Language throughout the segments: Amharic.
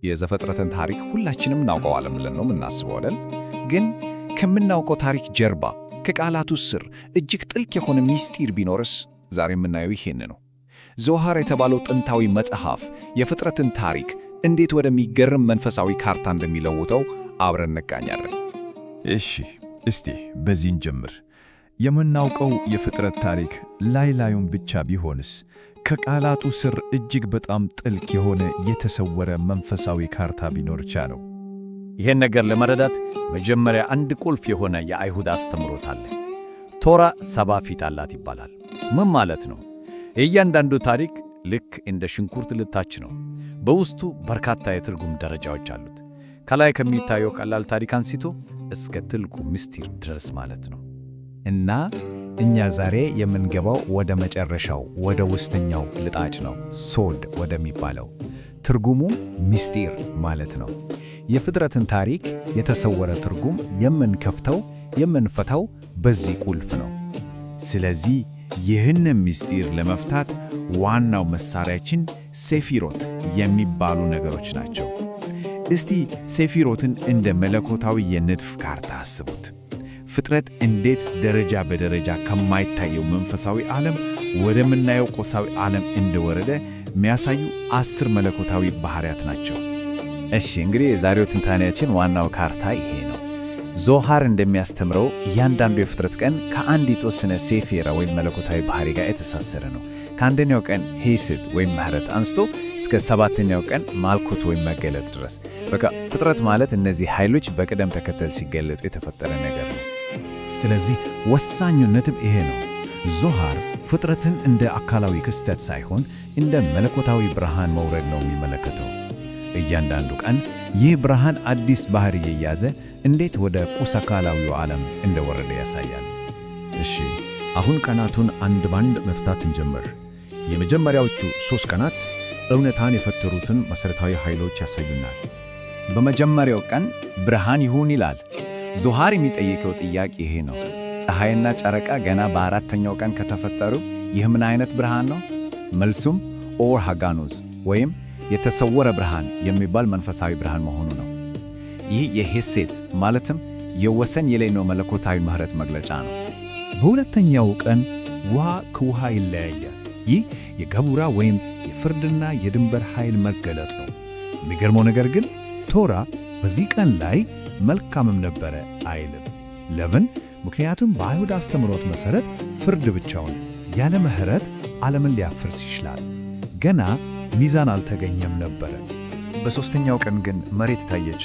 የዘፍጥረትን ታሪክ ሁላችንም እናውቀዋለን ብለን ነው የምናስበው አይደል? ግን ከምናውቀው ታሪክ ጀርባ ከቃላቱ ስር እጅግ ጥልቅ የሆነ ሚስጢር ቢኖርስ? ዛሬ የምናየው ይሄን ነው። ዞሃር የተባለው ጥንታዊ መጽሐፍ የፍጥረትን ታሪክ እንዴት ወደሚገርም መንፈሳዊ ካርታ እንደሚለውጠው አብረን እንቃኛለን። እሺ፣ እስቲ በዚህን ጀምር። የምናውቀው የፍጥረት ታሪክ ላዩን ብቻ ቢሆንስ ከቃላቱ ስር እጅግ በጣም ጥልቅ የሆነ የተሰወረ መንፈሳዊ ካርታ ቢኖር ነው። ይሄን ነገር ለመረዳት መጀመሪያ አንድ ቁልፍ የሆነ የአይሁድ አስተምሮት አለ። ቶራ 70 ፊት አላት ይባላል። ምን ማለት ነው? የእያንዳንዱ ታሪክ ልክ እንደ ሽንኩርት ልታች ነው። በውስጡ በርካታ የትርጉም ደረጃዎች አሉት። ከላይ ከሚታየው ቀላል ታሪክ አንስቶ እስከ ጥልቁ ምስጢር ድረስ ማለት ነው። እና እኛ ዛሬ የምንገባው ወደ መጨረሻው ወደ ውስጠኛው ልጣጭ ነው፣ ሶድ ወደሚባለው። ትርጉሙ ምስጢር ማለት ነው። የፍጥረትን ታሪክ የተሰወረ ትርጉም የምንፈታው በዚህ ቁልፍ ነው። ስለዚህ ይህንን ምስጢር ለመፍታት ዋናው መሳሪያችን ሴፊሮት የሚባሉ ነገሮች ናቸው። እስቲ ሴፊሮትን እንደ መለኮታዊ የንድፍ ካርታ አስቡት። ፍጥረት እንዴት ደረጃ በደረጃ ከማይታየው መንፈሳዊ ዓለም ወደምናየው ቁሳዊ ዓለም እንደወረደ የሚያሳዩ 10 መለኮታዊ ባህሪያት ናቸው። እሺ፣ እንግዲህ የዛሬው ትንታኔያችን ዋናው ካርታ ይሄ ነው። ዞሃር እንደሚያስተምረው እያንዳንዱ የፍጥረት ቀን ከአንድ የተወሰነ ሴፌራ ወይም መለኮታዊ ባህሪ ጋር የተሳሰረ ነው። ከአንደኛው ቀን ሄስድ ወይም ምህረት አንስቶ እስከ 7ኛው ቀን ማልኩት ወይም መገለጥ ድረስ። በቃ ፍጥረት ማለት እነዚህ ኃይሎች በቅደም ተከተል ሲገለጡ የተፈጠረ ነገር ነው። ስለዚህ ወሳኙ ነጥብ ይሄ ነው። ዞሃር ፍጥረትን እንደ አካላዊ ክስተት ሳይሆን እንደ መለኮታዊ ብርሃን መውረድ ነው የሚመለከተው። እያንዳንዱ ቀን ይህ ብርሃን አዲስ ባህሪ የያዘ እንዴት ወደ ቁስ አካላዊው ዓለም እንደወረደ ያሳያል። እሺ፣ አሁን ቀናቱን አንድ ባንድ መፍታት እንጀምር። የመጀመሪያዎቹ 3 ቀናት እውነታን የፈጠሩትን መሠረታዊ ኃይሎች ያሳዩናል። በመጀመሪያው ቀን ብርሃን ይሁን ይላል። ዞሃር የሚጠይቀው ጥያቄ ይሄ ነው። ፀሐይና ጨረቃ ገና በ4ኛው ቀን ከተፈጠሩ ይህ ምን አይነት ብርሃን ነው? መልሱም ኦር ሃጋኖዝ ወይም የተሰወረ ብርሃን የሚባል መንፈሳዊ ብርሃን መሆኑ ነው። ይህ የሄሴት ማለትም የወሰን የሌለው መለኮታዊ ምሕረት መግለጫ ነው። በሁለተኛው ቀን ውሃ ከውሃ ይለያያል። ይህ የገቡራ ወይም የፍርድና የድንበር ኃይል መገለጥ ነው። የሚገርመው ነገር ግን ቶራ በዚህ ቀን ላይ መልካምም ነበረ አይልም። ለምን? ምክንያቱም በአይሁድ አስተምሮት መሠረት ፍርድ ብቻውን ያለ ምሕረት ዓለምን ሊያፈርስ ይችላል። ገና ሚዛን አልተገኘም ነበረ። በሦስተኛው ቀን ግን መሬት ታየች፣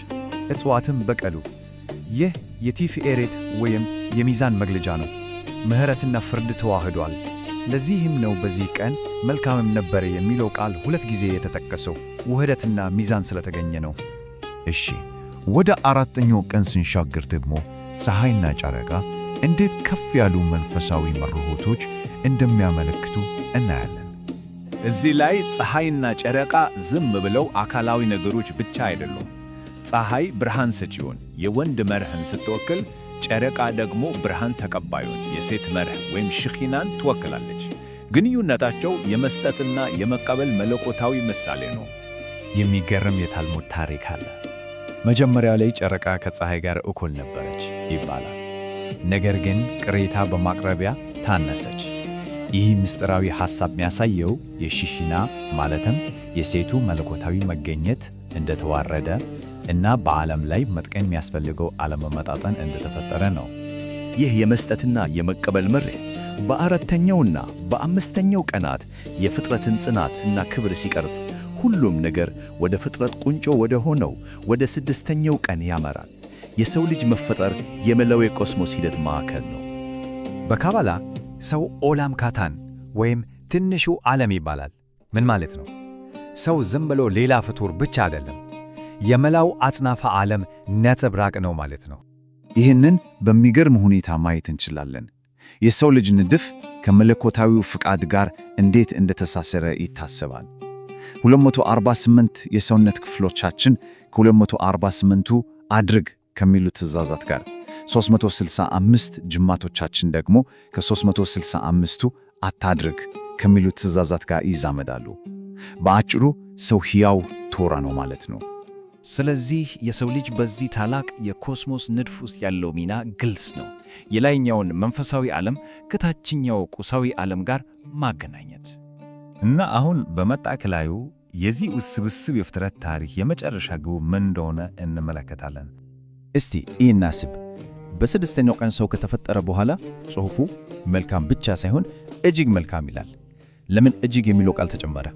እጽዋትም በቀሉ። ይህ የቲፍኤሬት ወይም የሚዛን መግለጫ ነው። ምሕረትና ፍርድ ተዋህዷል። ለዚህም ነው በዚህ ቀን መልካምም ነበረ የሚለው ቃል 2 ጊዜ የተጠቀሰው፣ ውህደትና ሚዛን ስለተገኘ ነው። እሺ፣ ወደ 4ኛው ቀን ስንሻገር ደግሞ ፀሐይና ጨረቃ እንዴት ከፍ ያሉ መንፈሳዊ መርሆቶች እንደሚያመለክቱ እናያለን። እዚህ ላይ ፀሐይና ጨረቃ ዝም ብለው አካላዊ ነገሮች ብቻ አይደሉም። ፀሐይ ብርሃን ሰጪውን የወንድ መርህን ስትወክል፣ ጨረቃ ደግሞ ብርሃን ተቀባዩን የሴት መርህ ወይም ሽኺናን ትወክላለች። ግንኙነታቸው የመስጠትና የመቀበል መለኮታዊ ምሳሌ ነው። የሚገርም የታልሙድ ታሪክ አለ። መጀመሪያ ላይ ጨረቃ ከፀሐይ ጋር እኩል ነበረች ይባላል። ነገር ግን ቅሬታ በማቅረቢያ ታነሰች። ይህ ምስጢራዊ ሐሳብ የሚያሳየው የሺሺና ማለትም የሴቱ መለኮታዊ መገኘት እንደተዋረደ እና በዓለም ላይ መጥቀን የሚያስፈልገው አለመመጣጠን እንደተፈጠረ ነው። ይህ የመስጠትና የመቀበል መርህ በ4ኛውና በ5ኛው ቀናት የፍጥረትን ጽናት እና ክብር ሲቀርጽ፣ ሁሉም ነገር ወደ ፍጥረት ቁንጮ ወደ ሆነው ወደ 6ኛው ቀን ያመራል። የሰው ልጅ መፈጠር የመላው የኮስሞስ ሂደት ማዕከል ነው። በካባላ ሰው ኦላም ካታን ወይም ትንሹ ዓለም ይባላል። ምን ማለት ነው? ሰው ዝም ብሎ ሌላ ፍጡር ብቻ አይደለም፣ የመላው አጽናፈ ዓለም ነጸብራቅ ነው ማለት ነው። ይህንን በሚገርም ሁኔታ ማየት እንችላለን። የሰው ልጅ ንድፍ ከመለኮታዊው ፍቃድ ጋር እንዴት እንደተሳሰረ ይታሰባል። 248 የሰውነት ክፍሎቻችን ከ248ቱ አድርግ ከሚሉ ትእዛዛት ጋር፣ 365 ጅማቶቻችን ደግሞ ከ365ቱ አታድርግ ከሚሉ ትእዛዛት ጋር ይዛመዳሉ። በአጭሩ ሰው ሕያው ቶራ ነው ማለት ነው። ስለዚህ የሰው ልጅ በዚህ ታላቅ የኮስሞስ ንድፍ ውስጥ ያለው ሚና ግልጽ ነው። የላይኛውን መንፈሳዊ ዓለም ከታችኛው ቁሳዊ ዓለም ጋር ማገናኘት እና አሁን በመጣከላዩ የዚህ ውስብስብ የፍጥረት ታሪክ የመጨረሻ ግቡ ምን እንደሆነ እንመለከታለን። እስቲ ይህን አስብ። በስድስተኛው ቀን ሰው ከተፈጠረ በኋላ ጽሑፉ መልካም ብቻ ሳይሆን እጅግ መልካም ይላል። ለምን እጅግ የሚለው ቃል ተጨመረ?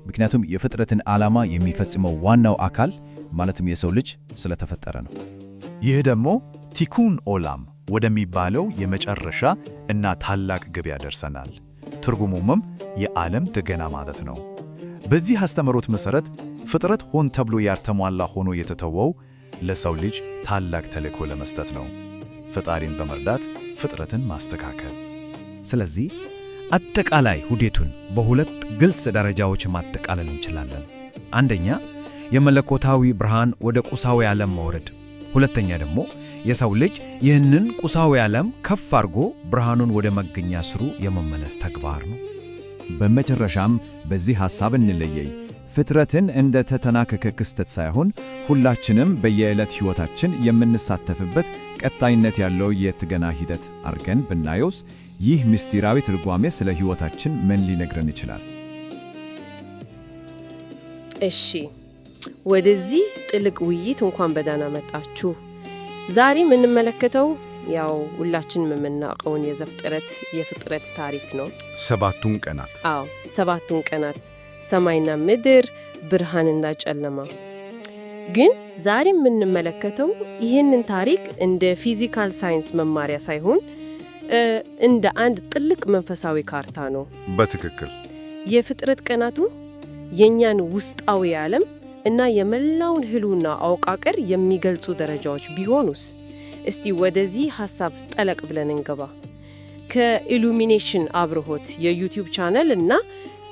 ምክንያቱም የፍጥረትን ዓላማ የሚፈጽመው ዋናው አካል ማለትም የሰው ልጅ ስለተፈጠረ ነው። ይህ ደግሞ ቲኩን ኦላም ወደሚባለው የመጨረሻ እና ታላቅ ግብ ያደርሰናል። ትርጉሙም የዓለም ጥገና ማለት ነው። በዚህ አስተምህሮት መሠረት ፍጥረት ሆን ተብሎ ያልተሟላ ሆኖ የተተወው ለሰው ልጅ ታላቅ ተልእኮ ለመስጠት ነው። ፈጣሪን በመርዳት ፍጥረትን ማስተካከል። ስለዚህ አጠቃላይ ሁዴቱን በሁለት ግልጽ ደረጃዎች ማጠቃለል እንችላለን። አንደኛ የመለኮታዊ ብርሃን ወደ ቁሳዊ ዓለም መውረድ፣ ሁለተኛ ደግሞ የሰው ልጅ ይህንን ቁሳዊ ዓለም ከፍ አድርጎ ብርሃኑን ወደ መገኛ ስሩ የመመለስ ተግባር ነው። በመጨረሻም በዚህ ሐሳብ እንለየይ። ፍጥረትን እንደ ተተናከከ ክስተት ሳይሆን ሁላችንም በየዕለት ሕይወታችን የምንሳተፍበት ቀጣይነት ያለው የጥገና ሂደት አድርገን ብናየውስ ይህ ምስጢራዊ ትርጓሜ ስለ ሕይወታችን ምን ሊነግረን ይችላል? እሺ፣ ወደዚህ ጥልቅ ውይይት እንኳን በደህና መጣችሁ። ዛሬ የምንመለከተው ያው ሁላችንም የምናውቀውን የፍጥረት ታሪክ ነው። 7ቱን ቀናት። አዎ፣ 7ቱን ቀናት ሰማይና ምድር፣ ብርሃንና ጨለማ። ግን ዛሬ የምንመለከተው ይህንን ታሪክ እንደ ፊዚካል ሳይንስ መማሪያ ሳይሆን እንደ አንድ ጥልቅ መንፈሳዊ ካርታ ነው። በትክክል የፍጥረት ቀናቱ የኛን ውስጣዊ ዓለም እና የመላውን ህልውና አወቃቀር የሚገልጹ ደረጃዎች ቢሆኑስ? እስቲ ወደዚህ ሐሳብ ጠለቅ ብለን እንገባ። ከኢሉሚኔሽን አብርሆት የዩቲዩብ ቻናል እና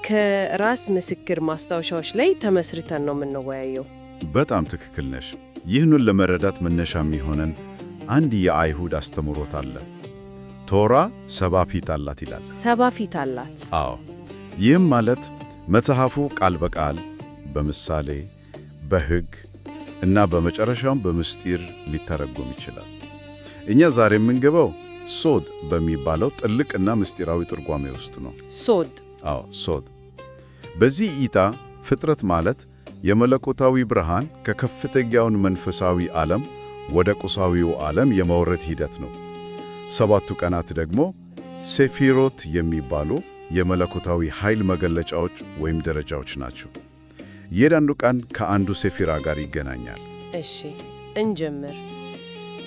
ከራስ ምስክር ማስታወሻዎች ላይ ተመስርተን ነው የምንወያየው። በጣም ትክክል ነሽ። ይህንን ለመረዳት መነሻ የሚሆነን አንድ የአይሁድ አስተምህሮት አለ። ቶራ 70 ፊት አላት ይላል። 70 ፊት አላት? አዎ። ይህም ማለት መጽሐፉ ቃል በቃል በምሳሌ በሕግ እና በመጨረሻም በምስጢር ሊተረጎም ይችላል። እኛ ዛሬ የምንገባው ሶድ በሚባለው ጥልቅና ምስጢራዊ ትርጓሜ ውስጥ ነው። ሶድ? አዎ፣ ሶድ። በዚህ እይታ ፍጥረት ማለት የመለኮታዊ ብርሃን ከከፍተኛውን መንፈሳዊ ዓለም ወደ ቁሳዊው ዓለም የመውረድ ሂደት ነው። 7ቱ ቀናት ደግሞ ሴፊሮት የሚባሉ የመለኮታዊ ኃይል መገለጫዎች ወይም ደረጃዎች ናቸው። የአንዱ ቀን ከአንዱ ሴፊራ ጋር ይገናኛል። እሺ እንጀምር።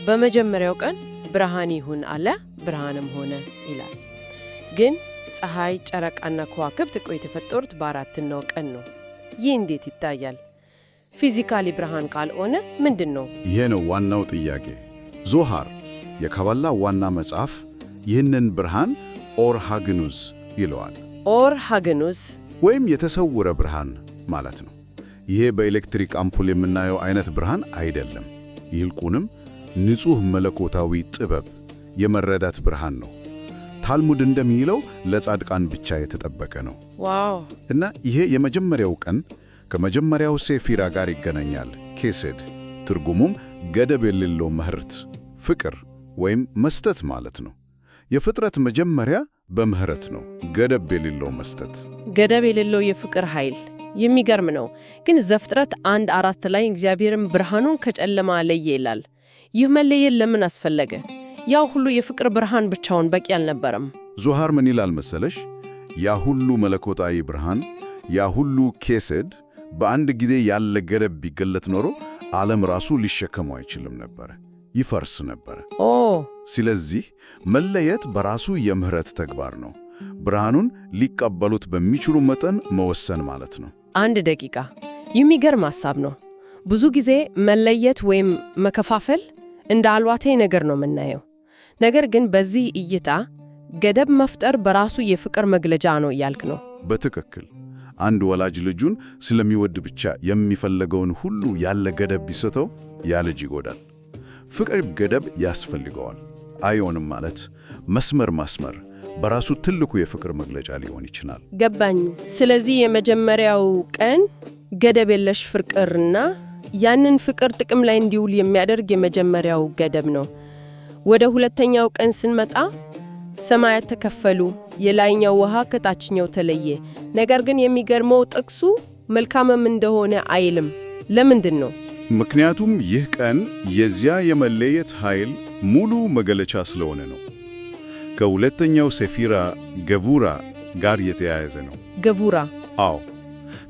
በመጀመሪያው ቀን ብርሃን ይሁን አለ፣ ብርሃንም ሆነ ይላል። ግን ፀሐይ፣ ጨረቃና ከዋክብት እኮ የተፈጠሩት በአራተኛው ቀን ነው። ይህ እንዴት ይታያል? ፊዚካሊ ብርሃን ካልሆነ ምንድን ነው? ይሄ ነው ዋናው ጥያቄ። ዞሃር የካባላ ዋና መጽሐፍ ይህንን ብርሃን ኦር ሃግኑዝ ይለዋል። ኦር ሃግኑዝ ወይም የተሰወረ ብርሃን ማለት ነው። ይሄ በኤሌክትሪክ አምፑል የምናየው አይነት ብርሃን አይደለም። ይልቁንም ንጹሕ መለኮታዊ ጥበብ የመረዳት ብርሃን ነው። ታልሙድ እንደሚለው ለጻድቃን ብቻ የተጠበቀ ነው። ዋው! እና ይሄ የመጀመሪያው ቀን ከመጀመሪያው ሴፊራ ጋር ይገናኛል። ኬሴድ ትርጉሙም ገደብ የሌለው ምሕረት፣ ፍቅር ወይም መስጠት ማለት ነው። የፍጥረት መጀመሪያ በምሕረት ነው፣ ገደብ የሌለው መስጠት፣ ገደብ የሌለው የፍቅር ኃይል። የሚገርም ነው። ግን ዘፍጥረት 1:4 ላይ እግዚአብሔርም ብርሃኑን ከጨለማ ለየ ይላል። ይህ መለየት ለምን አስፈለገ? ያው ሁሉ የፍቅር ብርሃን ብቻውን በቂ አልነበረም። ዞሃር ምን ይላል መሰለሽ? ያ ሁሉ መለኮታዊ ብርሃን፣ ያ ሁሉ ኬሴድ በአንድ ጊዜ ያለ ገደብ ቢገለጥ ኖሮ ዓለም ራሱ ሊሸከመው አይችልም ነበር፣ ይፈርስ ነበር። ስለዚህ መለየት በራሱ የምህረት ተግባር ነው። ብርሃኑን ሊቀበሉት በሚችሉ መጠን መወሰን ማለት ነው። አንድ ደቂቃ፣ የሚገርም ሐሳብ ነው። ብዙ ጊዜ መለየት ወይም መከፋፈል እንደ አልዋቴ ነገር ነው የምናየው። ነገር ግን በዚህ እይታ ገደብ መፍጠር በራሱ የፍቅር መግለጫ ነው እያልክ ነው? በትክክል። አንድ ወላጅ ልጁን ስለሚወድ ብቻ የሚፈለገውን ሁሉ ያለ ገደብ ቢሰጠው ያ ልጅ ይጎዳል። ፍቅር ገደብ ያስፈልገዋል። አይሆንም ማለት መስመር ማስመር በራሱ ትልቁ የፍቅር መግለጫ ሊሆን ይችላል። ገባኝ። ስለዚህ የመጀመሪያው ቀን ገደብ የለሽ ፍቅርና ያንን ፍቅር ጥቅም ላይ እንዲውል የሚያደርግ የመጀመሪያው ገደብ ነው። ወደ ሁለተኛው ቀን ስንመጣ ሰማያት ተከፈሉ፣ የላይኛው ውሃ ከታችኛው ተለየ። ነገር ግን የሚገርመው ጥቅሱ መልካምም እንደሆነ አይልም። ለምንድን ነው? ምክንያቱም ይህ ቀን የዚያ የመለየት ኃይል ሙሉ መገለጫ ስለሆነ ነው። ከሁለተኛው ሴፊራ ገቡራ ጋር የተያያዘ ነው። ገቡራ? አዎ፣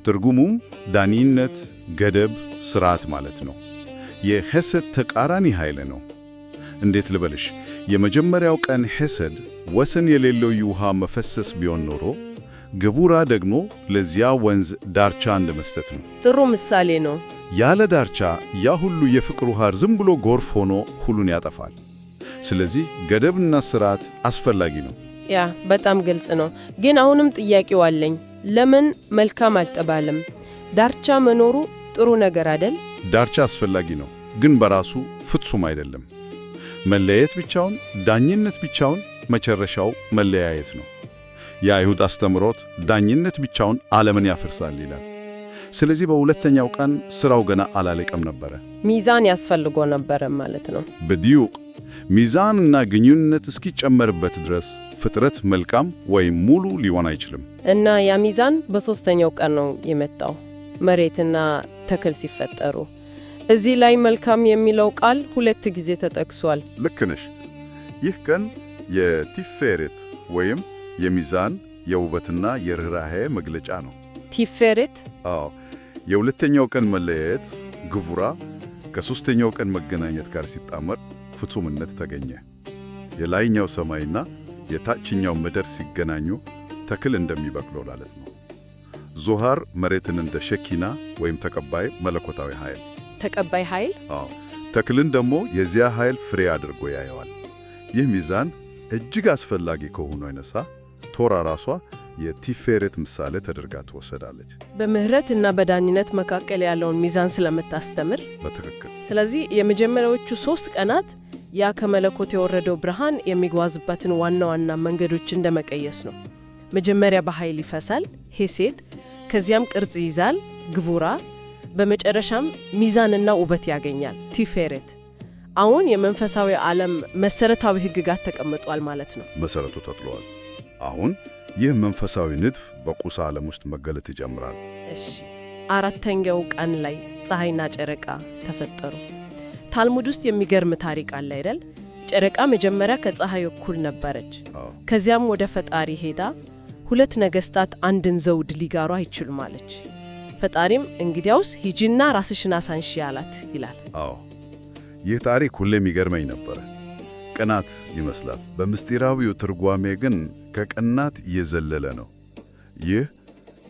ትርጉሙም ዳኝነት፣ ገደብ፣ ስርዓት ማለት ነው። የሐሰድ ተቃራኒ ኃይል ነው። እንዴት ልበልሽ? የመጀመሪያው ቀን ሐሰድ ወሰን የሌለው ውሃ መፈሰስ ቢሆን ኖሮ፣ ገቡራ ደግሞ ለዚያ ወንዝ ዳርቻ እንደመስጠት ነው። ጥሩ ምሳሌ ነው። ያለ ዳርቻ ያ ሁሉ የፍቅር ውሃ ዝም ብሎ ጎርፍ ሆኖ ሁሉን ያጠፋል። ስለዚህ ገደብና ስርዓት አስፈላጊ ነው። ያ በጣም ግልጽ ነው። ግን አሁንም ጥያቄው አለኝ። ለምን መልካም አልተባለም? ዳርቻ መኖሩ ጥሩ ነገር አይደል? ዳርቻ አስፈላጊ ነው፣ ግን በራሱ ፍጹም አይደለም። መለያየት ብቻውን፣ ዳኝነት ብቻውን መጨረሻው መለያየት ነው። የአይሁድ አስተምሮት ዳኝነት ብቻውን ዓለምን ያፈርሳል ይላል። ስለዚህ በሁለተኛው ቀን ሥራው ገና አላለቀም ነበረ። ሚዛን ያስፈልጎ ነበረ ማለት ነው። በዲዩቅ ሚዛንና ግንኙነት እስኪጨመርበት ድረስ ፍጥረት መልካም ወይም ሙሉ ሊሆን አይችልም። እና ያ ሚዛን በሦስተኛው ቀን ነው የመጣው፣ መሬትና ተክል ሲፈጠሩ። እዚህ ላይ መልካም የሚለው ቃል 2 ጊዜ ተጠቅሷል። ልክ ነሽ። ይህ ቀን የቲፌሬት ወይም የሚዛን የውበትና የርኅራኄ መግለጫ ነው። ቲፌሬት? አዎ፣ የሁለተኛው ቀን መለያየት ግቡራ ከሦስተኛው ቀን መገናኘት ጋር ሲጣመር ፍጹምነት ተገኘ። የላይኛው ሰማይና የታችኛው ምድር ሲገናኙ ተክል እንደሚበቅለው ማለት ነው። ዞሃር መሬትን እንደ ሸኪና ወይም ተቀባይ መለኮታዊ ኃይል ተቀባይ ኃይል? አዎ፣ ተክልን ደግሞ የዚያ ኃይል ፍሬ አድርጎ ያየዋል። ይህ ሚዛን እጅግ አስፈላጊ ከሆኑ አይነሳ ቶራ ራሷ የቲፌሬት ምሳሌ ተደርጋ ትወሰዳለች። በምህረት እና በዳኝነት መካከል ያለውን ሚዛን ስለምታስተምር። በትክክል። ስለዚህ የመጀመሪያዎቹ 3 ቀናት ያ ከመለኮት የወረደው ብርሃን የሚጓዝበትን ዋና ዋና መንገዶች እንደመቀየስ ነው። መጀመሪያ በኃይል ይፈሳል ሄሴድ፣ ከዚያም ቅርጽ ይዛል ግቡራ፣ በመጨረሻም ሚዛንና ውበት ያገኛል ቲፌሬት። አሁን የመንፈሳዊ ዓለም መሰረታዊ ሕግጋት ተቀምጧል ማለት ነው። መሰረቱ ተጥሏል። አሁን ይህ መንፈሳዊ ንድፍ በቁስ ዓለም ውስጥ መገለጥ ይጀምራል። እሺ፣ አራተኛው ቀን ላይ ፀሐይና ጨረቃ ተፈጠሩ። ታልሙድ ውስጥ የሚገርም ታሪክ አለ አይደል? ጨረቃ መጀመሪያ ከፀሐይ እኩል ነበረች። ከዚያም ወደ ፈጣሪ ሄዳ 2 ነገሥታት አንድን ዘውድ ሊጋሩ አይችሉም አለች። ፈጣሪም እንግዲያውስ ሂጂና ራስሽን አሳንሺ አላት ይላል። አዎ፣ ይህ ታሪክ ሁሌም ይገርመኝ ነበረ። ቅናት ይመስላል። በምስጢራዊው ትርጓሜ ግን ከቅናት የዘለለ ነው። ይህ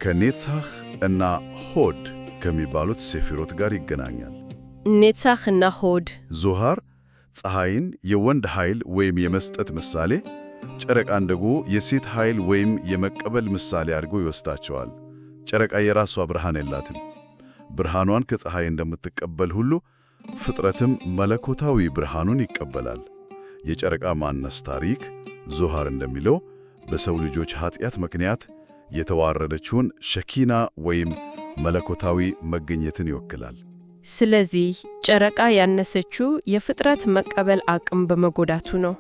ከኔትሳህ እና ሆድ ከሚባሉት ሴፊሮት ጋር ይገናኛል። ኔትሳህ እና ሆድ ዞሃር ፀሐይን የወንድ ኃይል ወይም የመስጠት ምሳሌ፣ ጨረቃን ደግሞ የሴት ኃይል ወይም የመቀበል ምሳሌ አድርጎ ይወስዳቸዋል። ጨረቃ የራሷ ብርሃን የላትም። ብርሃኗን ከፀሐይ እንደምትቀበል ሁሉ ፍጥረትም መለኮታዊ ብርሃኑን ይቀበላል። የጨረቃ ማነስ ታሪክ ዞሃር እንደሚለው በሰው ልጆች ኃጢአት ምክንያት የተዋረደችውን ሸኪና ወይም መለኮታዊ መገኘትን ይወክላል። ስለዚህ ጨረቃ ያነሰችው የፍጥረት መቀበል አቅም በመጎዳቱ ነው።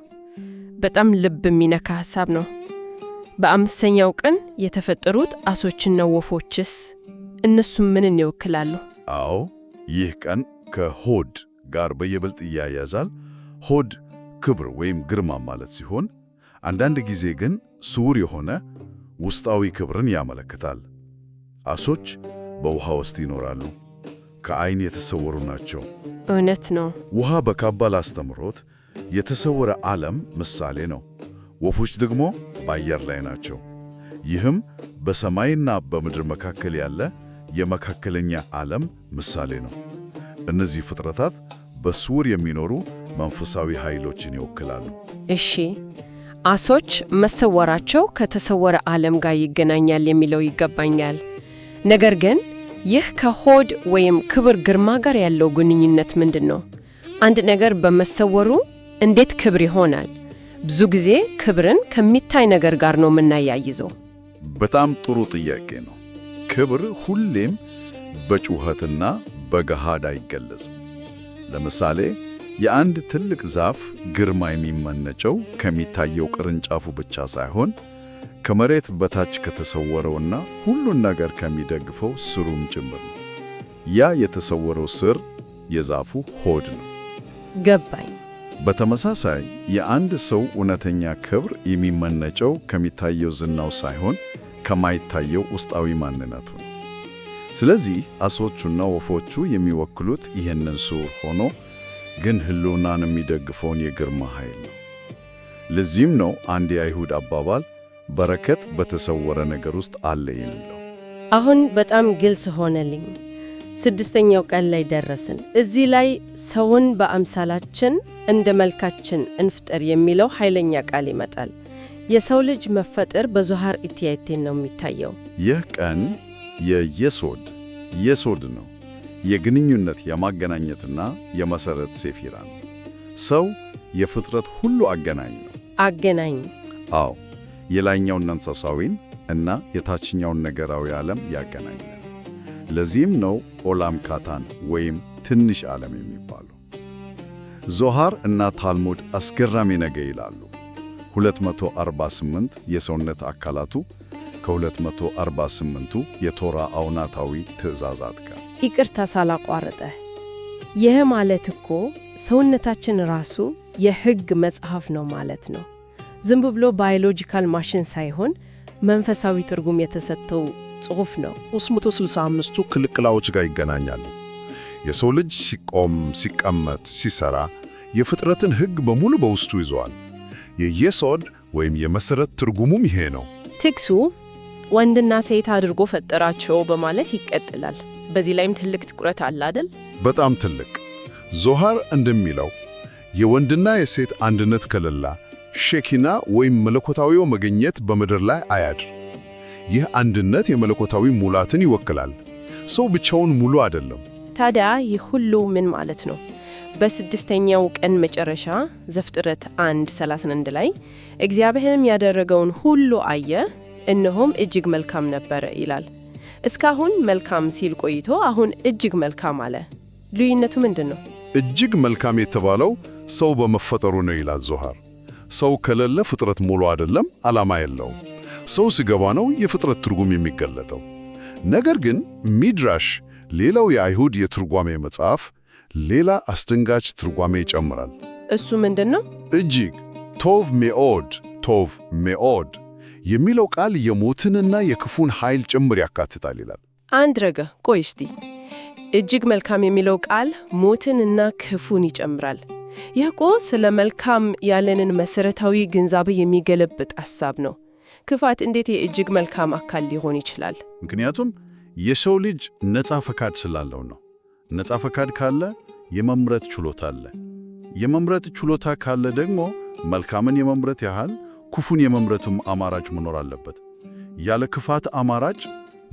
በጣም ልብ የሚነካ ሐሳብ ነው። በአምስተኛው ቀን የተፈጠሩት አሶችና ወፎችስ እነሱም ምንን ይወክላሉ? አዎ፣ ይህ ቀን ከሆድ ጋር በይበልጥ ይያያዛል። ሆድ ክብር ወይም ግርማ ማለት ሲሆን አንዳንድ ጊዜ ግን ስውር የሆነ ውስጣዊ ክብርን ያመለክታል። አሶች በውሃ ውስጥ ይኖራሉ፣ ከዓይን የተሰወሩ ናቸው። እውነት ነው። ውሃ በካባላ አስተምሮት የተሰወረ ዓለም ምሳሌ ነው። ወፎች ደግሞ በአየር ላይ ናቸው። ይህም በሰማይና በምድር መካከል ያለ የመካከለኛ ዓለም ምሳሌ ነው። እነዚህ ፍጥረታት በስውር የሚኖሩ መንፈሳዊ ኃይሎችን ይወክላሉ። እሺ፣ አሶች መሰወራቸው ከተሰወረ ዓለም ጋር ይገናኛል የሚለው ይገባኛል። ነገር ግን ይህ ከሆድ ወይም ክብር ግርማ ጋር ያለው ግንኙነት ምንድን ነው? አንድ ነገር በመሰወሩ እንዴት ክብር ይሆናል? ብዙ ጊዜ ክብርን ከሚታይ ነገር ጋር ነው የምናያይዘው። በጣም ጥሩ ጥያቄ ነው። ክብር ሁሌም በጩኸትና በገሃድ አይገለጽም። ለምሳሌ የአንድ ትልቅ ዛፍ ግርማ የሚመነጨው ከሚታየው ቅርንጫፉ ብቻ ሳይሆን ከመሬት በታች ከተሰወረውና ሁሉን ነገር ከሚደግፈው ስሩም ጭምር ነው። ያ የተሰወረው ስር የዛፉ ሆድ ነው። ገባኝ። በተመሳሳይ የአንድ ሰው እውነተኛ ክብር የሚመነጨው ከሚታየው ዝናው ሳይሆን ከማይታየው ውስጣዊ ማንነቱ ነው። ስለዚህ አሶቹና ወፎቹ የሚወክሉት ይህንን ስውር ሆኖ ግን ሕልውናን የሚደግፈውን የግርማ ኃይል ነው። ለዚህም ነው አንድ የአይሁድ አባባል በረከት በተሰወረ ነገር ውስጥ አለ የሚለው። አሁን በጣም ግልጽ ሆነልኝ። 6ኛው ቀን ላይ ደረስን። እዚህ ላይ ሰውን በአምሳላችን እንደ መልካችን እንፍጠር የሚለው ኃይለኛ ቃል ይመጣል። የሰው ልጅ መፈጠር በዞሃር ኢትያይቴን ነው የሚታየው። ይህ ቀን የሶድ ነው። የግንኙነት የማገናኘትና የመሰረት ሴፊራ ነው። ሰው የፍጥረት ሁሉ አገናኝ ነው። አገናኝ? አዎ፣ የላይኛውን እንስሳዊን እና የታችኛውን ነገራዊ ዓለም ያገናኛል። ለዚህም ነው ኦላም ካታን ወይም ትንሽ ዓለም የሚባለው። ዞሃር እና ታልሙድ አስገራሚ ነገር ይላሉ። 248 የሰውነት አካላቱ ከ248ቱ የቶራ አውናታዊ ትእዛዛት ጋር። ይቅርታ ሳላቋረጠ፣ ይህ ማለት እኮ ሰውነታችን ራሱ የሕግ መጽሐፍ ነው ማለት ነው። ዝም ብሎ ባዮሎጂካል ማሽን ሳይሆን መንፈሳዊ ትርጉም የተሰጠው ጽሑፍ ነው። 365ቱ ክልክላዎች ጋር ይገናኛሉ። የሰው ልጅ ሲቆም፣ ሲቀመጥ፣ ሲሰራ የፍጥረትን ሕግ በሙሉ በውስጡ ይዘዋል። የየሶድ ወይም የመሰረት ትርጉሙም ይሄ ነው። ጥቅሱ ወንድና ሴት አድርጎ ፈጠራቸው በማለት ይቀጥላል። በዚህ ላይም ትልቅ ትኩረት አለ አይደል? በጣም ትልቅ። ዞሃር እንደሚለው የወንድና የሴት አንድነት ከሌለ ሼኪና ወይም መለኮታዊው መገኘት በምድር ላይ አያድር። ይህ አንድነት የመለኮታዊ ሙላትን ይወክላል። ሰው ብቻውን ሙሉ አይደለም። ታዲያ ይህ ሁሉ ምን ማለት ነው? በ6ኛው ቀን መጨረሻ ዘፍጥረት 1:31 ላይ እግዚአብሔርም ያደረገውን ሁሉ አየ፣ እነሆም እጅግ መልካም ነበረ ይላል። እስካሁን መልካም ሲል ቆይቶ አሁን እጅግ መልካም አለ። ልዩነቱ ምንድን ነው? እጅግ መልካም የተባለው ሰው በመፈጠሩ ነው ይላል ዞሃር። ሰው ከሌለ ፍጥረት ሙሉ አይደለም፣ ዓላማ የለውም። ሰው ሲገባ ነው የፍጥረት ትርጉም የሚገለጠው። ነገር ግን ሚድራሽ፣ ሌላው የአይሁድ የትርጓሜ መጽሐፍ ሌላ አስደንጋጭ ትርጓሜ ይጨምራል። እሱ ምንድን ነው? እጅግ ቶቭ ሜኦድ የሚለው ቃል የሞትንና የክፉን ኃይል ጭምር ያካትታል ይላል። አንድ ረገ ቆይ እስቲ። እጅግ መልካም የሚለው ቃል ሞትንና ክፉን ይጨምራል። ይህ እኮ ስለ መልካም ያለንን መሰረታዊ ግንዛቤ የሚገለብጥ ሐሳብ ነው። ክፋት እንዴት የእጅግ መልካም አካል ሊሆን ይችላል? ምክንያቱም የሰው ልጅ ነፃ ፈቃድ ስላለው ነው። ነፃ ፈቃድ ካለ የመምረጥ ችሎታ አለ። የመምረጥ ችሎታ ካለ ደግሞ መልካምን የመምረጥ ያህል ክፉን የመምረጥም አማራጭ መኖር አለበት። ያለ ክፋት አማራጭ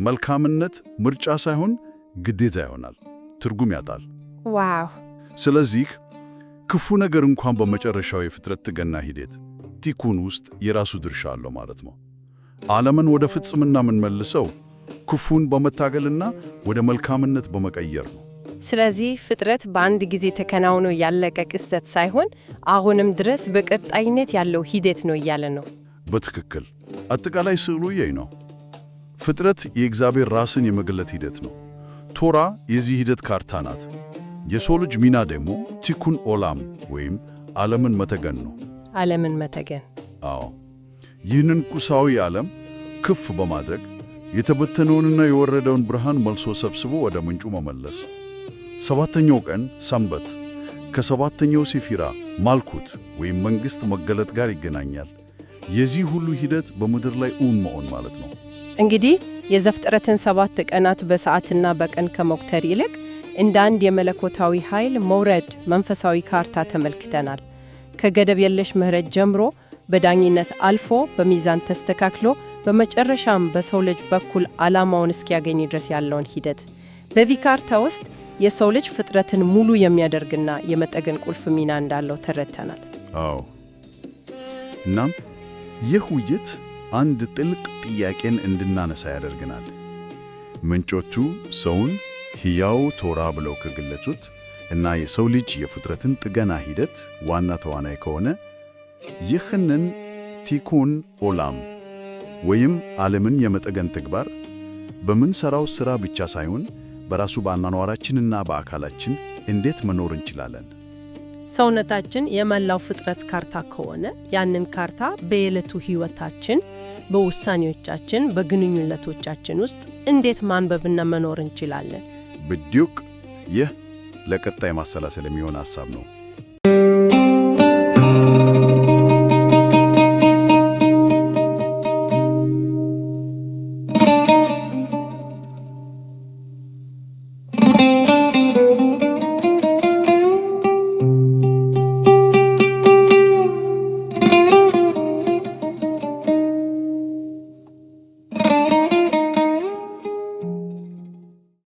መልካምነት ምርጫ ሳይሆን ግዴታ ይሆናል፣ ትርጉም ያጣል። ዋው! ስለዚህ ክፉ ነገር እንኳን በመጨረሻው የፍጥረት ጥገና ሂደት ቲኩን ውስጥ የራሱ ድርሻ አለው ማለት ነው። ዓለምን ወደ ፍጽምና የምንመልሰው ክፉን በመታገልና ወደ መልካምነት በመቀየር ነው። ስለዚህ ፍጥረት በአንድ ጊዜ ተከናውኖ ያለቀ ክስተት ሳይሆን አሁንም ድረስ በቀጣይነት ያለው ሂደት ነው እያለ ነው። በትክክል አጠቃላይ ስዕሉ ይህ ነው። ፍጥረት የእግዚአብሔር ራስን የመግለጥ ሂደት ነው። ቶራ የዚህ ሂደት ካርታ ናት። የሰው ልጅ ሚና ደግሞ ቲኩን ኦላም ወይም ዓለምን መተገን ነው። ዓለምን መተገን? አዎ፣ ይህንን ቁሳዊ ዓለም ክፍ በማድረግ የተበተነውንና የወረደውን ብርሃን መልሶ ሰብስቦ ወደ ምንጩ መመለስ። 7ኛው ቀን ሰንበት ከ7ኛው ሴፊራ ማልኩት ወይም መንግሥት መገለጥ ጋር ይገናኛል። የዚህ ሁሉ ሂደት በምድር ላይ እውን መሆን ማለት ነው። እንግዲህ የዘፍጥረትን 7 ቀናት በሰዓትና በቀን ከመቁጠር ይልቅ እንደ አንድ የመለኮታዊ ኃይል መውረድ መንፈሳዊ ካርታ ተመልክተናል። ከገደብ የለሽ ምሕረት ጀምሮ በዳኝነት አልፎ በሚዛን ተስተካክሎ በመጨረሻም በሰው ልጅ በኩል ዓላማውን እስኪያገኝ ድረስ ያለውን ሂደት በዚህ ካርታ ውስጥ የሰው ልጅ ፍጥረትን ሙሉ የሚያደርግና የመጠገን ቁልፍ ሚና እንዳለው ተረድተናል። አዎ። እናም ይህ ውይይት አንድ ጥልቅ ጥያቄን እንድናነሳ ያደርገናል። ምንጮቹ ሰውን ሕያው ቶራ ብለው ከገለጹት እና የሰው ልጅ የፍጥረትን ጥገና ሂደት ዋና ተዋናይ ከሆነ ይህንን ቲኩን ኦላም ወይም ዓለምን የመጠገን ተግባር በምንሰራው ሥራ ብቻ ሳይሆን በራሱ በአኗኗራችንና በአካላችን እንዴት መኖር እንችላለን? ሰውነታችን የመላው ፍጥረት ካርታ ከሆነ ያንን ካርታ በየዕለቱ ሕይወታችን፣ በውሳኔዎቻችን፣ በግንኙነቶቻችን ውስጥ እንዴት ማንበብና መኖር እንችላለን? ብዲዩቅ ይህ ለቀጣይ ማሰላሰል የሚሆን ሐሳብ ነው።